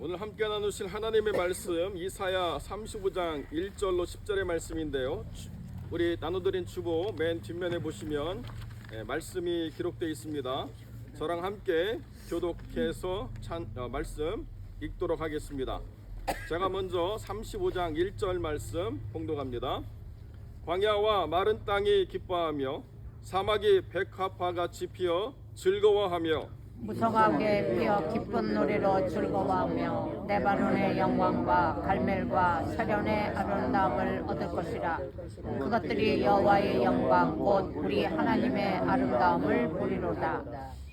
오늘 함께 나누실 하나님의 말씀 이사야 35장 1절로 10절의 말씀인데요. 우리 나눠드린 주보 맨 뒷면에 보시면 말씀이 기록되어 있습니다. 저랑 함께 교독해서 말씀 읽도록 하겠습니다. 제가 먼저 35장 1절 말씀 봉독합니다. 광야와 마른 땅이 기뻐하며 사막이 백합화같이 피어 즐거워하며 무성하게 피어 기쁜 노래로 즐거워하며 레바논의 영광과 갈멜과 사련의 아름다움을 얻을 것이라. 그것들이 여호와의 영광 곧 우리 하나님의 아름다움을 보리로다.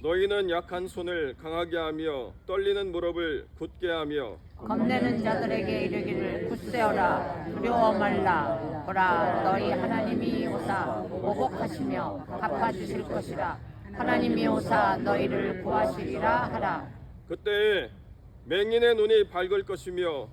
너희는 약한 손을 강하게 하며 떨리는 무릎을 굳게 하며 겁내는 자들에게 이르기를 굳세어라 두려워 말라. 보라 너희 하나님이 오사 보복하시며 갚아주실 것이라. 하나님이 오사 너희를 구하시리라 하라. 그때 맹인의 눈이 밝을 것이며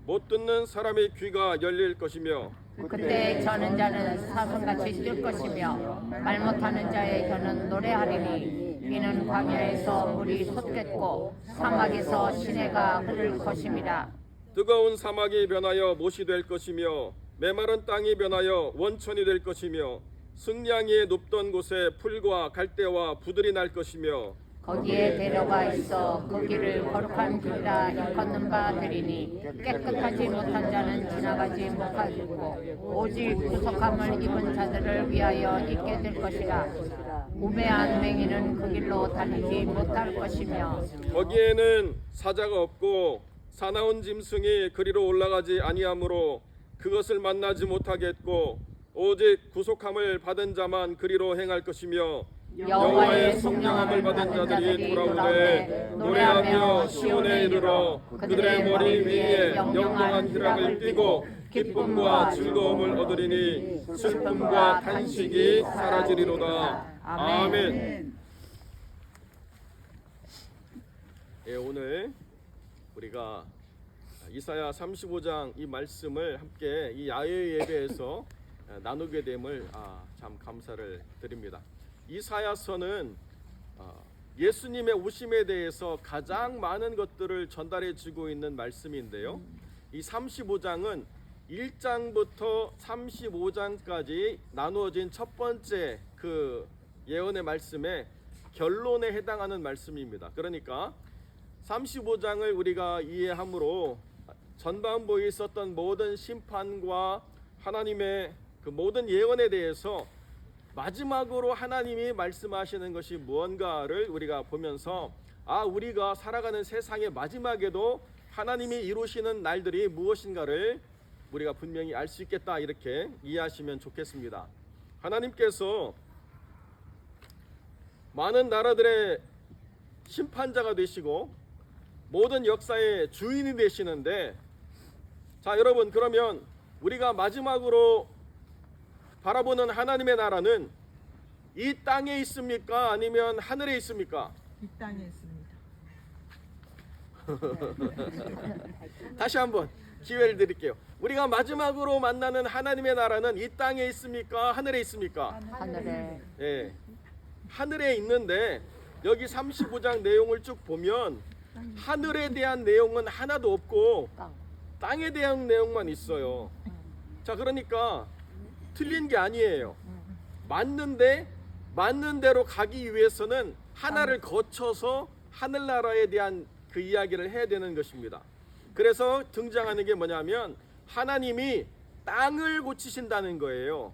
못 듣는 사람의 귀가 열릴 것이며 그때 저는 자는 사슴같이 뛸 것이며 말 못하는 자의 혀는 노래하리니 이는 광야에서 물이 솟겠고 사막에서 시내가 흐를 것임이라. 뜨거운 사막이 변하여 못이 될 것이며 메마른 땅이 변하여 원천이 될 것이며 승냥이에 눕던 곳에 풀과 갈대와 부들이 날 것이며 거기에 대로가 있어 그 길을 거룩한 길이라 일컫는 바 되리니 깨끗하지 못한 자는 지나가지 못하고 오직 구속함을 입은 자들을 위하여 있게 될 것이라. 우매한 맹인은 그 길로 다니지 못할 것이며 거기에는 사자가 없고 사나운 짐승이 그리로 올라가지 아니하므로 그것을 만나지 못하겠고 오직 구속함을 받은 자만 그리로 행할 것이며 여호와의 성령함을 받은 자들이 돌아오되 노래하며 시온에 이르러 그들의 머리 위에 영영한 희락을 띠고 기쁨과 즐거움을 얻으리니 슬픔과 탄식이 사라지리로다. 아멘. 예, 오늘 우리가 이사야 35장 이 말씀을 함께 이 야외 예배에서 나누게 됨을 참 감사를 드립니다. 이사야서는 예수님의 오심에 대해서 가장 많은 것들을 전달해 주고 있는 말씀인데요. 이 35장은 1장부터 35장까지 나누어진 첫 번째 그 예언의 말씀의 결론에 해당하는 말씀입니다. 그러니까 35장을 우리가 이해함으로 전반부에 있었던 모든 심판과 하나님의 그 모든 예언에 대해서 마지막으로 하나님이 말씀하시는 것이 무언가를 우리가 보면서 우리가 살아가는 세상의 마지막에도 하나님이 이루시는 날들이 무엇인가를 우리가 분명히 알 수 있겠다, 이렇게 이해하시면 좋겠습니다. 하나님께서 많은 나라들의 심판자가 되시고 모든 역사의 주인이 되시는데, 자 여러분, 그러면 우리가 마지막으로 바라보는 하나님의 나라는 이 땅에 있습니까? 아니면 하늘에 있습니까? 이 땅에 있습니다. 다시 한번 기회를 드릴게요. 우리가 마지막으로 만나는 하나님의 나라는 이 땅에 있습니까? 하늘에 있습니까? 하늘에. 예, 하늘에 있는데 여기 35장 내용을 쭉 보면 하늘에 대한 내용은 하나도 없고 땅에 대한 내용만 있어요. 자, 그러니까 틀린 게 아니에요. 맞는데 맞는 대로 가기 위해서는 하나를 거쳐서 하늘나라에 대한 그 이야기를 해야 되는 것입니다. 그래서 등장하는 게 뭐냐면 하나님이 땅을 고치신다는 거예요.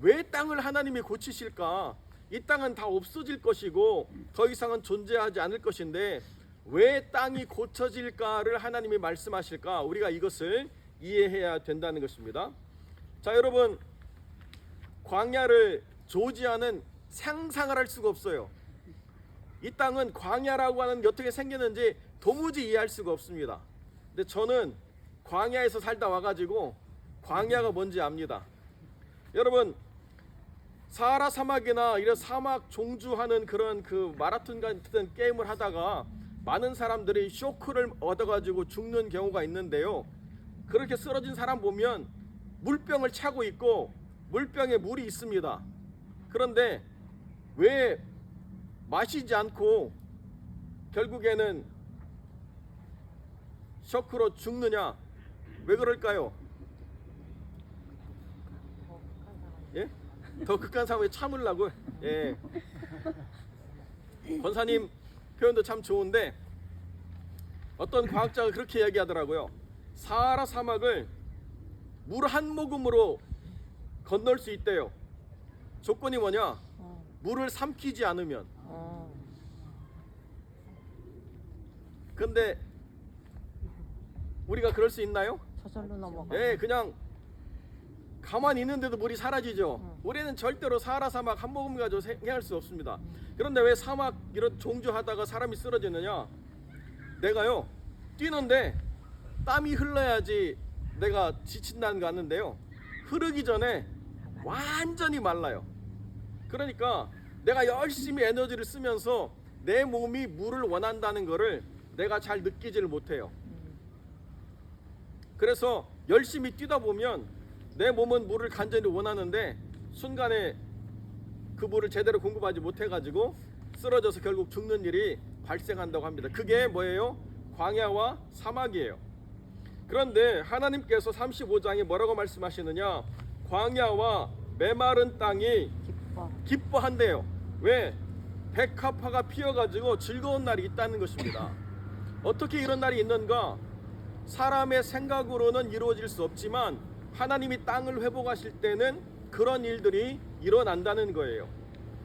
왜 땅을 하나님이 고치실까? 이 땅은 다 없어질 것이고 더 이상은 존재하지 않을 것인데 왜 땅이 고쳐질까를 하나님이 말씀하실까? 우리가 이것을 이해해야 된다는 것입니다. 자 여러분, 광야를 조지하는 상상을 할 수가 없어요. 이 땅은 광야라고 하는 게 어떻게 생겼는지 도무지 이해할 수가 없습니다. 근데 저는 광야에서 살다 와가지고 광야가 뭔지 압니다. 여러분, 사하라 사막이나 이런 사막 종주하는 그런 그 마라톤 같은 게임을 하다가 많은 사람들이 쇼크를 얻어가지고 죽는 경우가 있는데요. 그렇게 쓰러진 사람 보면 물병을 차고 있고 물병에 물이 있습니다. 그런데 왜 마시지 않고 결국에는 쇼크로 죽느냐? 왜 그럴까요? 예? 더 극한 상황에 참으려고. 예. 권사님 표현도 참 좋은데 어떤 과학자가 그렇게 얘기하더라고요. 사하라 사막을 물 한 모금으로 건널 수 있대요. 조건이 뭐냐? 물을 삼키지 않으면. 근데 우리가 그럴 수 있나요? 저절로 넘어가. 예, 그냥 가만히 있는데도 물이 사라지죠. 우리는 절대로 사하라 사막 한 모금 가지고 생각할 수 없습니다. 그런데 왜 사막 이런 종주하다가 사람이 쓰러지느냐? 내가요 뛰는데 땀이 흘러야지 내가 지친다는 거 아는데요, 흐르기 전에 완전히 말라요. 그러니까 내가 열심히 에너지를 쓰면서 내 몸이 물을 원한다는 거를 내가 잘 느끼지를 못해요. 그래서 열심히 뛰다 보면 내 몸은 물을 간절히 원하는데 순간에 그 물을 제대로 공급하지 못해가지고 쓰러져서 결국 죽는 일이 발생한다고 합니다. 그게 뭐예요? 광야와 사막이에요. 그런데 하나님께서 35장에 뭐라고 말씀하시느냐? 광야와 메마른 땅이 기뻐한대요. 왜? 백합화가 피어가지고 즐거운 날이 있다는 것입니다. 어떻게 이런 날이 있는가? 사람의 생각으로는 이루어질 수 없지만 하나님이 땅을 회복하실 때는 그런 일들이 일어난다는 거예요.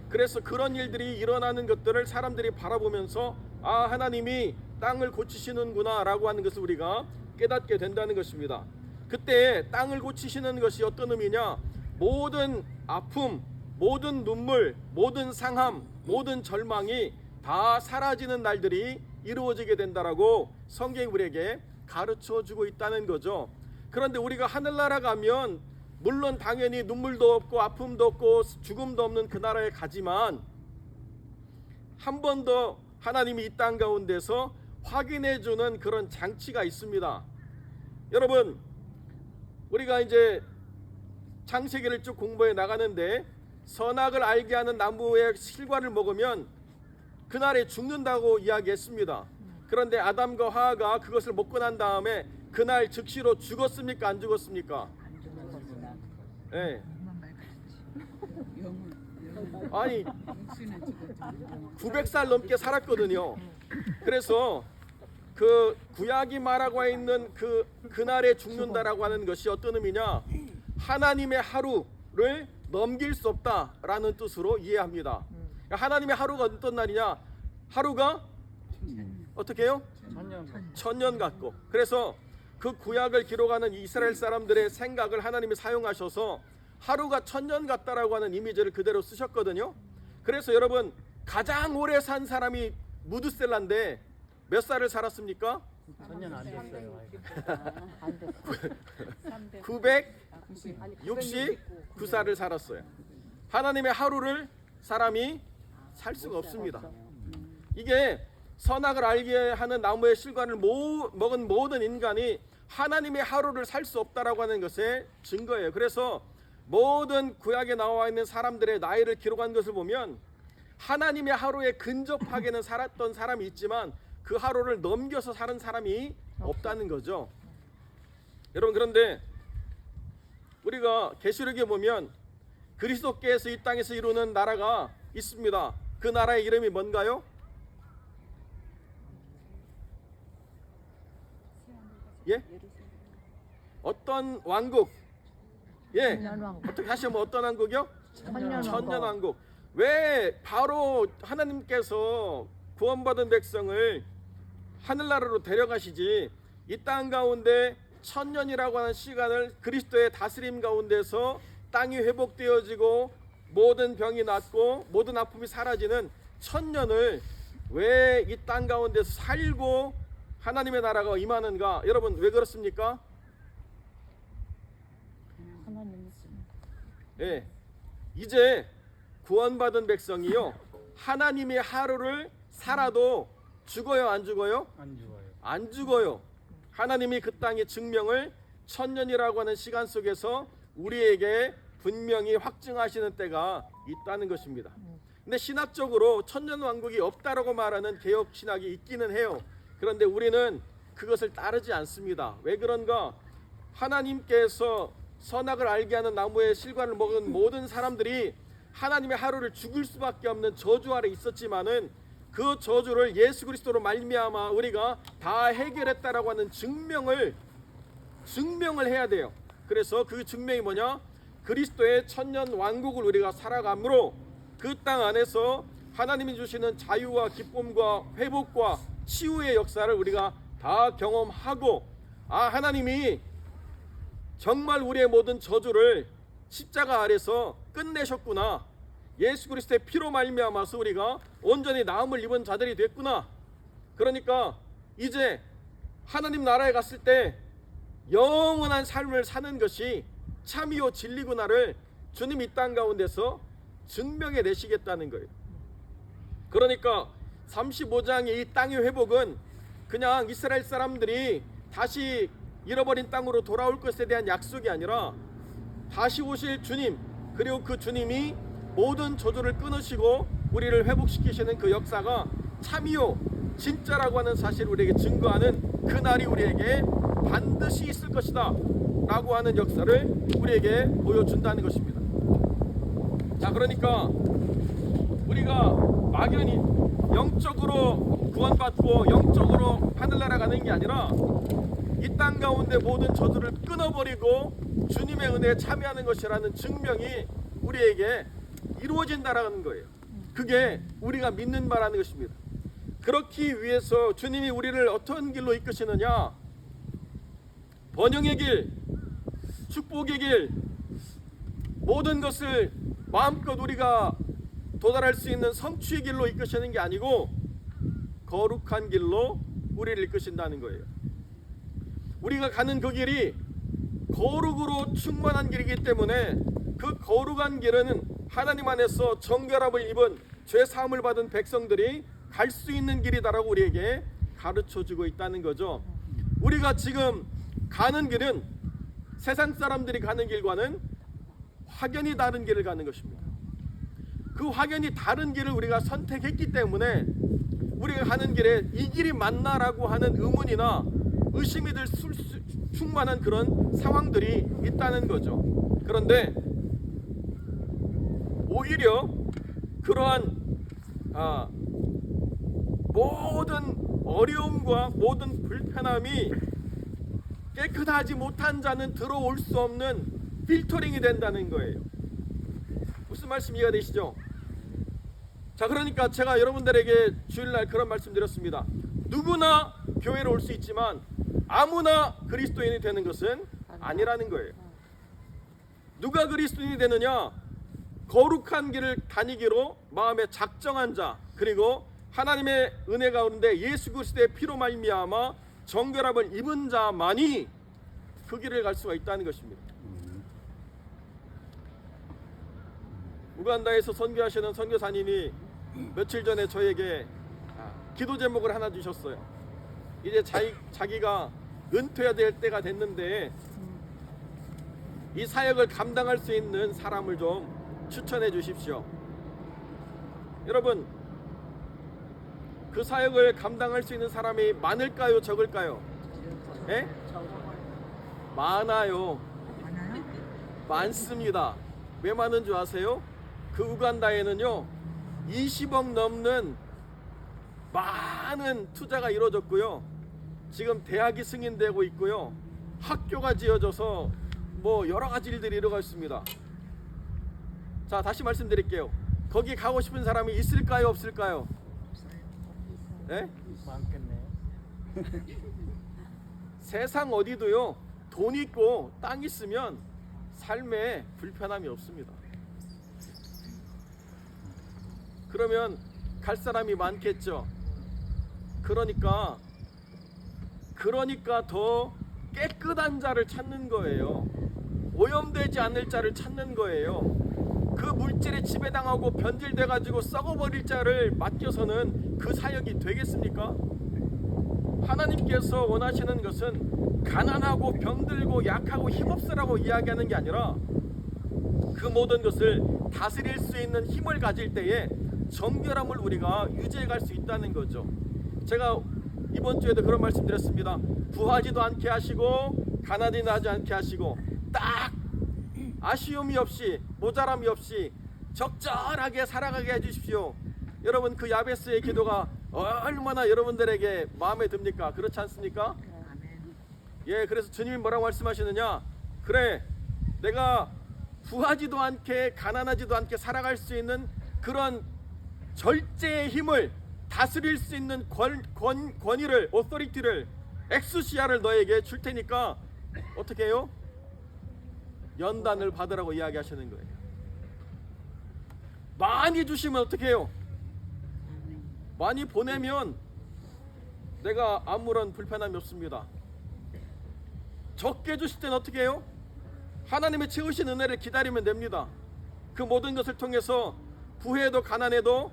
그래서 그런 일들이 일어나는 것들을 사람들이 바라보면서 아, 하나님이 땅을 고치시는구나 라고 하는 것을 우리가 깨닫게 된다는 것입니다. 그때 땅을 고치시는 것이 어떤 의미냐? 모든 아픔, 모든 눈물, 모든 상함, 모든 절망이 다 사라지는 날들이 이루어지게 된다라고 성경이 우리에게 가르쳐주고 있다는 거죠. 그런데 우리가 하늘나라 가면 물론 당연히 눈물도 없고 아픔도 없고 죽음도 없는 그 나라에 가지만 한 번 더 하나님이 이 땅 가운데서 확인해주는 그런 장치가 있습니다. 여러분, 우리가 이제 창세기를 쭉 공부해 나가는데 선악을 알게 하는 나무의 실과를 먹으면 그날에 죽는다고 이야기했습니다. 그런데 아담과 하와가 그것을 먹고 난 다음에 그날 즉시로 죽었습니까? 안 죽었습니까? 예. 아니 900살 넘게 살았거든요. 그래서 그 구약이 말하고 있는 그날에 죽는다라고 하는 것이 어떤 의미냐? 하나님의 하루를 넘길 수 없다라는 뜻으로 이해합니다. 하나님의 하루가 어떤 날이냐? 하루가 어떻게 해요? 천년 같고. 그래서 그 구약을 기록하는 이스라엘 사람들의 생각을 하나님이 사용하셔서 하루가 천년 같다라고 하는 이미지를 그대로 쓰셨거든요. 그래서 여러분, 가장 오래 산 사람이 무드셀라인데 몇 살을 살았습니까? 천년 안 됐어요. 969살을 살았어요. 하나님의 하루를 사람이 살 수가 없습니다. 이게 선악을 알게 하는 나무의 실과를 먹은 모든 인간이 하나님의 하루를 살 수 없다라고 하는 것의 증거예요. 그래서 모든 구약에 나와 있는 사람들의 나이를 기록한 것을 보면 하나님의 하루에 근접하게는 살았던 사람이 있지만 그 하루를 넘겨서 사는 사람이 없다는 거죠. 여러분, 그런데 우리가 계시록에 보면 그리스도께서 이 땅에서 이루는 나라가 있습니다. 그 나라의 이름이 뭔가요? 예? 어떤 왕국? 예. 어떻게 다시 한번 어떤 왕국이요? 천년왕국. 왜 바로 하나님께서 구원받은 백성을 하늘나라로 데려가시지 이 땅 가운데 천년이라고 하는 시간을 그리스도의 다스림 가운데서 땅이 회복되어지고 모든 병이 낫고 모든 아픔이 사라지는 천년을 왜 이 땅 가운데서 살고 하나님의 나라가 임하는가? 여러분, 왜 그렇습니까? 예, 이제 구원받은 백성이요 하나님의 하루를 살아도 죽어요, 안 죽어요? 안 죽어요. 안 죽어요. 하나님이 그 땅의 증명을 천년이라고 하는 시간 속에서 우리에게 분명히 확증하시는 때가 있다는 것입니다. 근데 신학적으로 천년 왕국이 없다라고 말하는 개혁 신학이 있기는 해요. 그런데 우리는 그것을 따르지 않습니다. 왜 그런가? 하나님께서 선악을 알게 하는 나무의 실과를 먹은 모든 사람들이 하나님의 하루를 죽을 수밖에 없는 저주 아래 있었지만은 그 저주를 예수 그리스도로 말미암아 우리가 다 해결했다라고 하는 증명을 해야 돼요. 그래서 그 증명이 뭐냐? 그리스도의 천년 왕국을 우리가 살아감으로 그 땅 안에서 하나님이 주시는 자유와 기쁨과 회복과 치유의 역사를 우리가 다 경험하고, 하나님이 정말 우리의 모든 저주를 십자가 아래서 끝내셨구나, 예수 그리스도의 피로 말미암아서 우리가 온전히 나음을 입은 자들이 됐구나. 그러니까 이제 하나님 나라에 갔을 때 영원한 삶을 사는 것이 참이요 진리구나를 주님 이 땅 가운데서 증명해 내시겠다는 거예요. 그러니까 35장의 이 땅의 회복은 그냥 이스라엘 사람들이 다시 잃어버린 땅으로 돌아올 것에 대한 약속이 아니라 다시 오실 주님, 그리고 그 주님이 모든 저주를 끊으시고 우리를 회복시키시는 그 역사가 참이요 진짜라고 하는 사실을 우리에게 증거하는 그날이 우리에게 반드시 있을 것이다 라고 하는 역사를 우리에게 보여준다는 것입니다. 자, 그러니까 우리가 막연히 영적으로 구원받고 영적으로 하늘나라 가는 게 아니라 이 땅 가운데 모든 저주를 끊어버리고 주님의 은혜에 참여하는 것이라는 증명이 우리에게 이루어진다라는 거예요. 그게 우리가 믿는 바라는 것입니다. 그렇기 위해서 주님이 우리를 어떤 길로 이끄시느냐? 번영의 길, 축복의 길, 모든 것을 마음껏 우리가 도달할 수 있는 성취의 길로 이끄시는 게 아니고 거룩한 길로 우리를 이끄신다는 거예요. 우리가 가는 그 길이 거룩으로 충만한 길이기 때문에 그 거룩한 길은 하나님 안에서 정결함을 입은 죄 사함을 받은 백성들이 갈 수 있는 길이다라고 우리에게 가르쳐주고 있다는 거죠. 우리가 지금 가는 길은 세상 사람들이 가는 길과는 확연히 다른 길을 가는 것입니다. 그 확연히 다른 길을 우리가 선택했기 때문에 우리가 가는 길에 이 길이 맞나라고 하는 의문이나 의심이 들 충만한 그런 상황들이 있다는 거죠. 그런데 오히려 그러한 모든 어려움과 모든 불편함이 깨끗하지 못한 자는 들어올 수 없는 필터링이 된다는 거예요. 무슨 말씀 이해가 되시죠? 자, 그러니까 제가 여러분들에게 주일날 그런 말씀 드렸습니다. 누구나 교회로 올 수 있지만 아무나 그리스도인이 되는 것은 아니라는 거예요. 누가 그리스도인이 되느냐? 거룩한 길을 다니기로 마음에 작정한 자, 그리고 하나님의 은혜 가운데 예수 그리스도의 피로 말미암아 정결함을 입은 자만이 그 길을 갈 수가 있다는 것입니다. 우간다에서 선교하시는 선교사님이 며칠 전에 저에게 기도 제목을 하나 주셨어요. 이제 자기가 은퇴해야 될 때가 됐는데 이 사역을 감당할 수 있는 사람을 좀 추천해 주십시오. 여러분, 그 사역을 감당할 수 있는 사람이 많을까요, 적을까요? 예? 많아요. 많습니다. 왜 많은 줄 아세요? 그 우간다에는요 20억 넘는 많은 투자가 이루어졌고요, 지금 대학이 승인되고 있고요, 학교가 지어져서 뭐 여러 가지 일들이 이루어가 있습니다. 자, 다시 말씀드릴게요. 거기 가고 싶은 사람이 있을까요, 없을까요? 네? 많겠네요. 세상 어디도요 돈 있고 땅 있으면 삶에 불편함이 없습니다. 그러면 갈 사람이 많겠죠. 그러니까 더 깨끗한 자를 찾는 거예요. 오염되지 않을 자를 찾는 거예요. 그 물질에 지배당하고 변질돼 가지고 썩어버릴 자를 맡겨서는 그 사역이 되겠습니까? 하나님께서 원하시는 것은 가난하고 병들고 약하고 힘없으라고 이야기하는 게 아니라 그 모든 것을 다스릴 수 있는 힘을 가질 때에 정결함을 우리가 유지해 갈 수 있다는 거죠. 제가 이번 주에도 그런 말씀 드렸습니다. 부하지도 않게 하시고 가난이 나지 않게 하시고 딱 아쉬움이 없이 모자람이 없이 적절하게 살아가게 해주십시오. 여러분, 그 야베스의 기도가 얼마나 여러분들에게 마음에 듭니까? 그렇지 않습니까? 예, 그래서 주님이 뭐라고 말씀하시느냐? 그래, 내가 부하지도 않게 가난하지도 않게 살아갈 수 있는 그런 절제의 힘을, 다스릴 수 있는 권위를, 오토리티를, 엑스시아를 너에게 줄 테니까 어떻게 해요? 연단을 받으라고 이야기하시는 거예요. 많이 주시면 어떻게 해요? 많이 보내면 내가 아무런 불편함이 없습니다. 적게 주실 때는 어떻게 해요? 하나님의 채우신 은혜를 기다리면 됩니다. 그 모든 것을 통해서 부해도 가난해도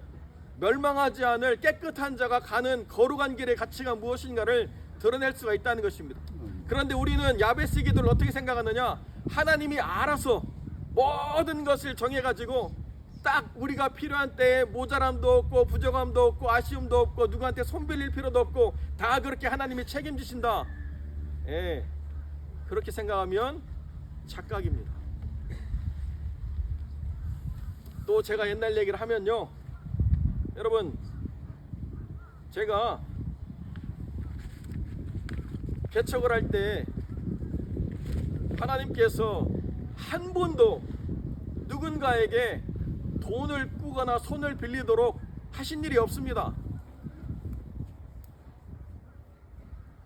멸망하지 않을 깨끗한 자가 가는 거룩한 길의 가치가 무엇인가를 드러낼 수가 있다는 것입니다. 그런데 우리는 야베스 기도를 어떻게 생각하느냐? 하나님이 알아서 모든 것을 정해가지고 딱 우리가 필요한 때에 모자람도 없고 부족함도 없고 아쉬움도 없고 누구한테 손 빌릴 필요도 없고 다 그렇게 하나님이 책임지신다. 예, 그렇게 생각하면 착각입니다. 또 제가 옛날 얘기를 하면요, 여러분, 제가 개척을 할 때 하나님께서 한 번도 누군가에게 돈을 꾸거나 손을 빌리도록 하신 일이 없습니다.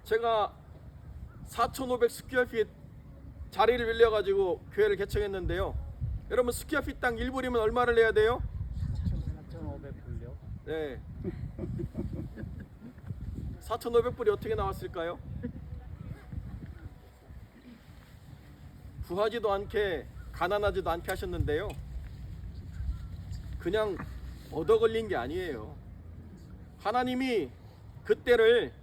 제가 4,500 스퀘어핏 자리를 빌려가지고 교회를 개척했는데요. 여러분, 스퀘어핏 당 1불이면 얼마를 내야 돼요? 4,500불요? 네. 4,500불이 어떻게 나왔을까요? 부하지도 않게 가난하지도 않게 하셨는데요, 그냥 얻어 걸린 게 아니에요. 하나님이 그때를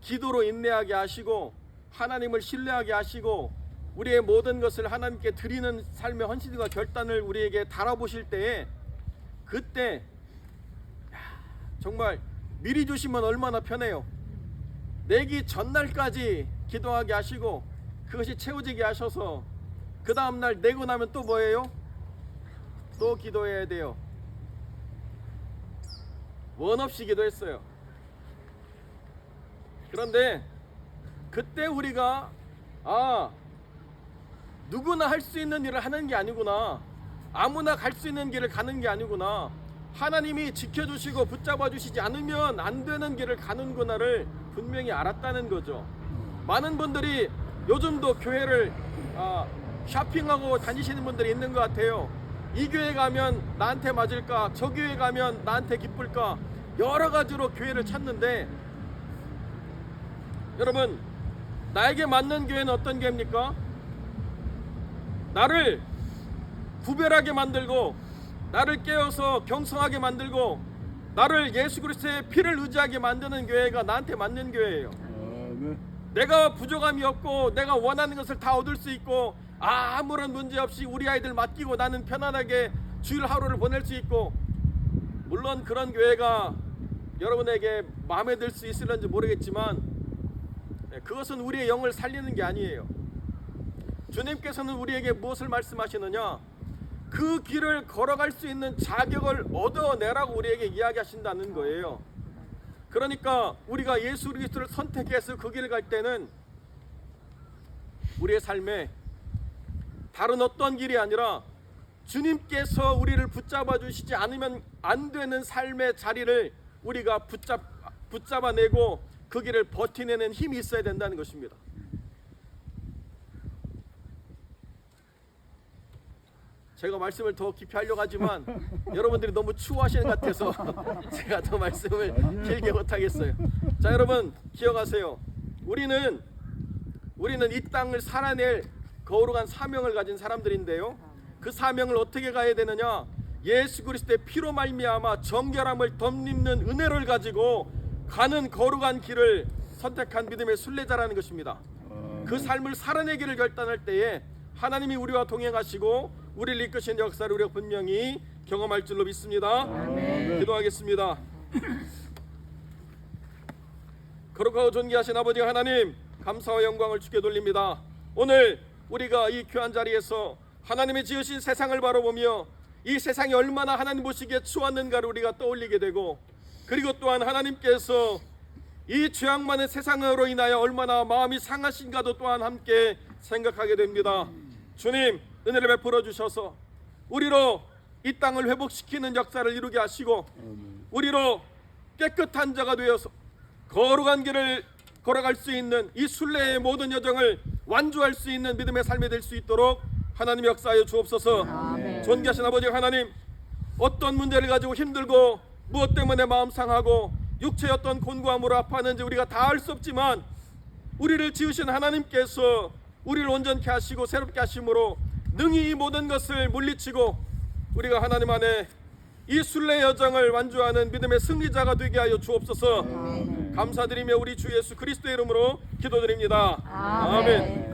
기도로 인내하게 하시고 하나님을 신뢰하게 하시고 우리의 모든 것을 하나님께 드리는 삶의 헌신과 결단을 우리에게 달아보실 때에, 그때 정말 미리 주시면 얼마나 편해요. 내기 전날까지 기도하게 하시고 그것이 채워지게 하셔서 그 다음날 내고 나면 또 뭐예요? 또 기도해야 돼요. 원 없이 기도했어요. 그런데 그때 우리가 누구나 할 수 있는 일을 하는 게 아니구나, 아무나 갈 수 있는 길을 가는 게 아니구나, 하나님이 지켜주시고 붙잡아 주시지 않으면 안 되는 길을 가는구나를 분명히 알았다는 거죠. 많은 분들이 요즘도 교회를 쇼핑하고 다니시는 분들이 있는 것 같아요. 이 교회 가면 나한테 맞을까, 저 교회 가면 나한테 기쁠까, 여러 가지로 교회를 찾는데, 여러분, 나에게 맞는 교회는 어떤 교회입니까? 나를 구별하게 만들고 나를 깨워서 경성하게 만들고 나를 예수 그리스도의 피를 의지하게 만드는 교회가 나한테 맞는 교회예요. 내가 부족함이 없고 내가 원하는 것을 다 얻을 수 있고 아무런 문제 없이 우리 아이들 맡기고 나는 편안하게 주일 하루를 보낼 수 있고, 물론 그런 교회가 여러분에게 마음에 들 수 있을런지 모르겠지만 그것은 우리의 영을 살리는 게 아니에요. 주님께서는 우리에게 무엇을 말씀하시느냐? 그 길을 걸어갈 수 있는 자격을 얻어내라고 우리에게 이야기하신다는 거예요. 그러니까 우리가 예수 그리스도를 선택해서 그 길을 갈 때는 우리의 삶에 다른 어떤 길이 아니라 주님께서 우리를 붙잡아 주시지 않으면 안 되는 삶의 자리를 우리가 붙잡아내고 그 길을 버티내는 힘이 있어야 된다는 것입니다. 제가 말씀을 더 깊이 하려고 하지만 여러분들이 너무 추워하시는 것 같아서 제가 더 말씀을 길게 못하겠어요. 자, 여러분 기억하세요. 우리는 이 땅을 살아낼 거룩한 사명을 가진 사람들인데요, 그 사명을 어떻게 가야 되느냐? 예수 그리스도의 피로 말미암아 정결함을 덧입는 은혜를 가지고 가는 거룩한 길을 선택한 믿음의 순례자라는 것입니다. 그 삶을 살아내기를 결단할 때에 하나님이 우리와 동행하시고 우리를 이끄신 역사를 우리가 분명히 경험할 줄로 믿습니다. 아멘. 기도하겠습니다. 거룩하고 존귀하신 아버지 하나님, 감사와 영광을 주께 돌립니다. 오늘 우리가 이 귀한 자리에서 하나님의 지으신 세상을 바라보며 이 세상이 얼마나 하나님 보시기에 추웠는가를 우리가 떠올리게 되고, 그리고 또한 하나님께서 이 죄악 많은 세상으로 인하여 얼마나 마음이 상하신가도 또한 함께 생각하게 됩니다. 주님, 은혜를 베풀어 주셔서 우리로 이 땅을 회복시키는 역사를 이루게 하시고, 우리로 깨끗한 자가 되어서 거룩한 길을 걸어갈 수 있는 이 순례의 모든 여정을 완주할 수 있는 믿음의 삶이 될 수 있도록 하나님 역사하여 주옵소서. 아멘. 존귀하신 아버지 하나님, 어떤 문제를 가지고 힘들고 무엇 때문에 마음 상하고 육체의 어떤 곤고함으로 아파하는지 우리가 다 알 수 없지만, 우리를 지으신 하나님께서 우리를 온전케 하시고 새롭게 하심으로 능히 이 모든 것을 물리치고 우리가 하나님 안에 이 순례 여정을 완주하는 믿음의 승리자가 되게 하여 주옵소서. 감사드리며 우리 주 예수 그리스도의 이름으로 기도드립니다. 아멘.